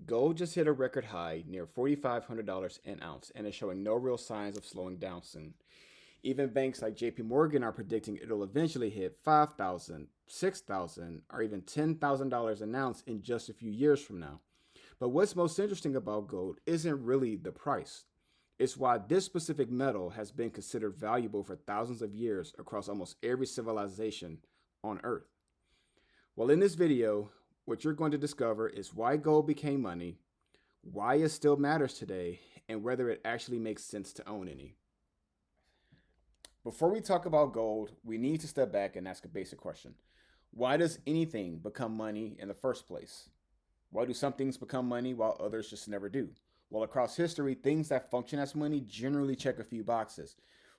Gold just hit a record high near $4,500 an ounce and is showing no real signs of slowing down soon. Even banks like JP Morgan are predicting it'll eventually hit $5,000, $6,000, or even $10,000 an ounce in just a few years from now. But what's most interesting about gold isn't really the price. It's why this specific metal has been considered valuable for thousands of years across almost every civilization on Earth. Well, in this video, what you're going to discover is why gold became money, why it still matters today, and whether it actually makes sense to own any. Before we talk about gold, we need to step back and ask a basic question. Why does anything become money in the first place? Why do some things become money while others just never do? Well, across history, things that function as money generally check a few boxes.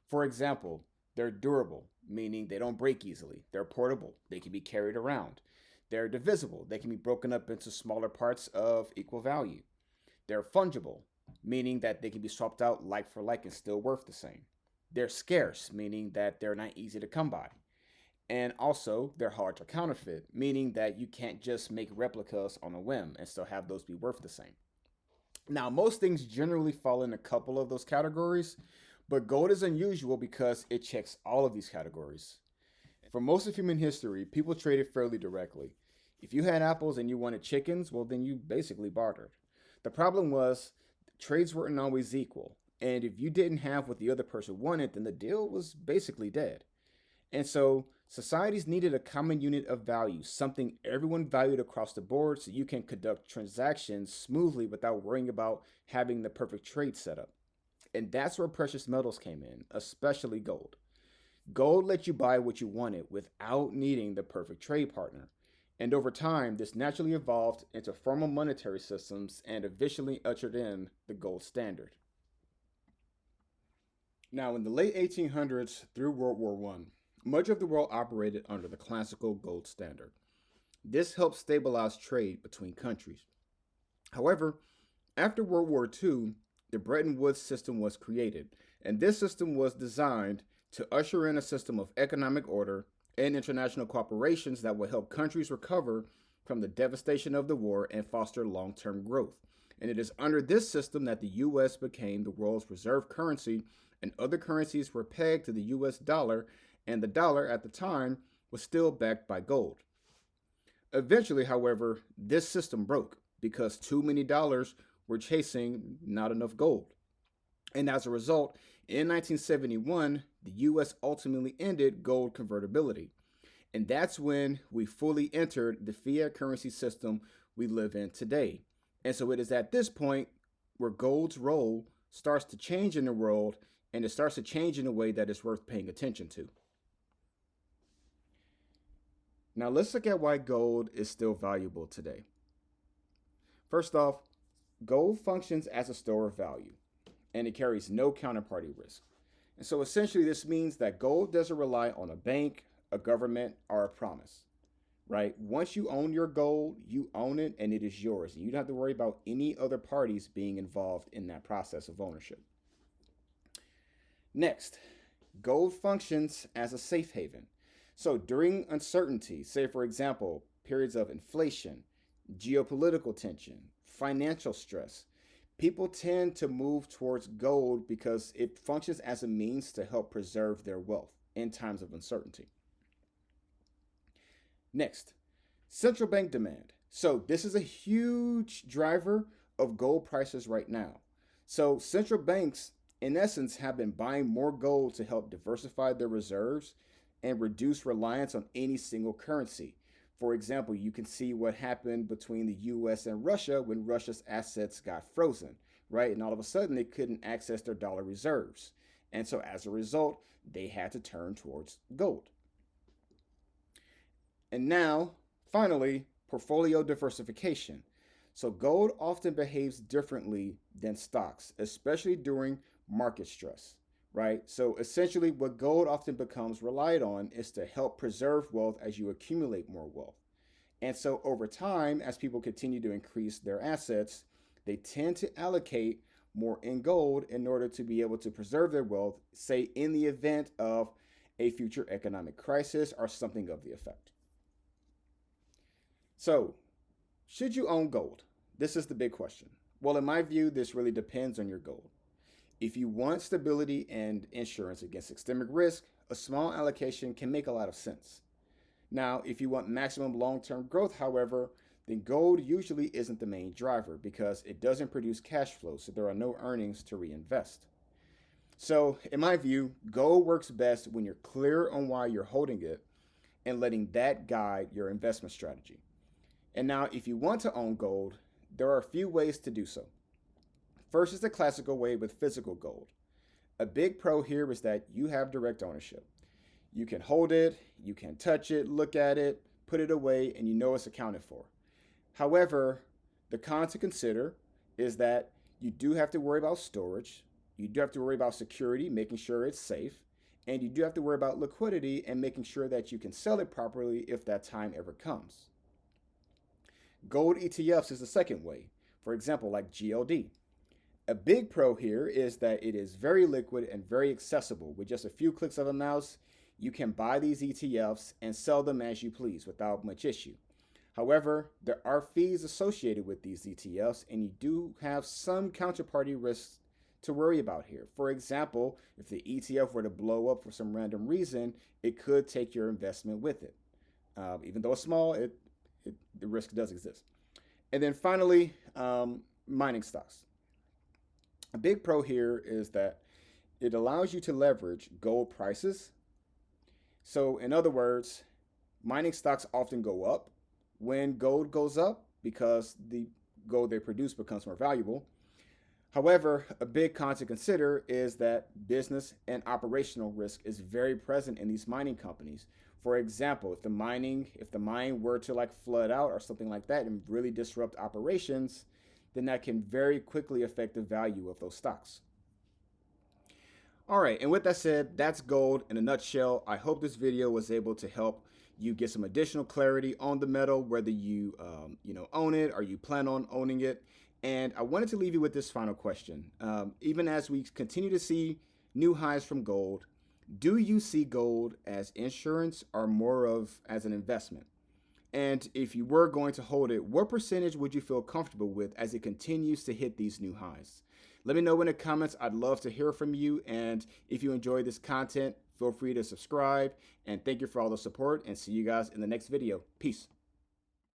For example, they're durable, meaning they don't break easily. They're portable, they can be carried around. They're divisible, they can be broken up into smaller parts of equal value. They're fungible, meaning that they can be swapped out like for like and still worth the same. They're scarce, meaning that they're not easy to come by. And also, they're hard to counterfeit, meaning that you can't just make replicas on a whim and still have those be worth the same. Now, most things generally fall in a couple of those categories, but gold is unusual because it checks all of these categories. For most of human history, people traded fairly directly. If you had apples and you wanted chickens, well, then you basically bartered. The problem was trades weren't always equal, and if you didn't have what the other person wanted, then the deal was basically dead. And so societies needed a common unit of value, something everyone valued across the board so you can conduct transactions smoothly without worrying about having the perfect trade setup. And that's where precious metals came in, especially gold. Gold let you buy what you wanted without needing the perfect trade partner. And over time, this naturally evolved into formal monetary systems and eventually ushered in the gold standard. Now, in the late 1800s through World War I, much of the world operated under the classical gold standard. This helped stabilize trade between countries. However, after World War II, the Bretton Woods system was created, and this system was designed to usher in a system of economic order and international cooperations that will help countries recover from the devastation of the war and foster long-term growth. And it is under this system that the US became the world's reserve currency, and other currencies were pegged to the US dollar, and the dollar at the time was still backed by gold. Eventually, however, this system broke because too many dollars were chasing not enough gold. And as a result, in 1971, the US ultimately ended gold convertibility. And that's when we fully entered the fiat currency system we live in today. And so it is at this point where gold's role starts to change in the world, and it starts to change in a way that is worth paying attention to. Now let's look at why gold is still valuable today. First off, gold functions as a store of value, and it carries no counterparty risk. And so essentially this means that gold doesn't rely on a bank, a government, or a promise, right? Once you own your gold, you own it and it is yours. And you don't have to worry about any other parties being involved in that process of ownership. Next, gold functions as a safe haven. So during uncertainty, say for example, periods of inflation, geopolitical tension, financial stress, people tend to move towards gold because it functions as a means to help preserve their wealth in times of uncertainty. Next, central bank demand. So this is a huge driver of gold prices right now. So central banks, in essence, have been buying more gold to help diversify their reserves and reduce reliance on any single currency. For example, you can see what happened between the US and Russia when Russia's assets got frozen, right? And all of a sudden they couldn't access their dollar reserves. And so as a result, they had to turn towards gold. And now, finally, portfolio diversification. So gold often behaves differently than stocks, especially during market stress, right? So essentially what gold often becomes relied on is to help preserve wealth as you accumulate more wealth. And so over time, as people continue to increase their assets, they tend to allocate more in gold in order to be able to preserve their wealth, say in the event of a future economic crisis or something of the effect. So, should you own gold? This is the big question. Well, in my view, this really depends on your goal. If you want stability and insurance against systemic risk, a small allocation can make a lot of sense. Now, if you want maximum long term growth, however, then gold usually isn't the main driver because it doesn't produce cash flow, so there are no earnings to reinvest. So, in my view, gold works best when you're clear on why you're holding it and letting that guide your investment strategy. And now, if you want to own gold, there are a few ways to do so. First is the classical way with physical gold. A big pro here is that you have direct ownership. You can hold it, you can touch it, look at it, put it away, and you know it's accounted for. However, the con to consider is that you do have to worry about storage, you do have to worry about security, making sure it's safe, and you do have to worry about liquidity and making sure that you can sell it properly if that time ever comes. Gold ETFs is the second way, for example, like GLD. A big pro here is that it is very liquid and very accessible. With just a few clicks of a mouse, you can buy these ETFs and sell them as you please without much issue. However, there are fees associated with these ETFs, and you do have some counterparty risks to worry about here. For example, if the ETF were to blow up for some random reason, it could take your investment with it. Even though it's small, the risk does exist. And then finally, mining stocks. A big pro here is that it allows you to leverage gold prices. So, in other words, mining stocks often go up when gold goes up because the gold they produce becomes more valuable. However, a big con to consider is that business and operational risk is very present in these mining companies. For example, if the mine were to like flood out or something like that and really disrupt operations, then that can very quickly affect the value of those stocks. All right, and with that said, that's gold in a nutshell. I hope this video was able to help you get some additional clarity on the metal, whether you own it or you plan on owning it. And I wanted to leave you with this final question. Even as we continue to see new highs from gold, do you see gold as insurance or more of as an investment? And if you were going to hold it, what percentage would you feel comfortable with as it continues to hit these new highs? Let me know in the comments. I'd love to hear from you. And if you enjoy this content, feel free to subscribe. And thank you for all the support, and see you guys in the next video. Peace.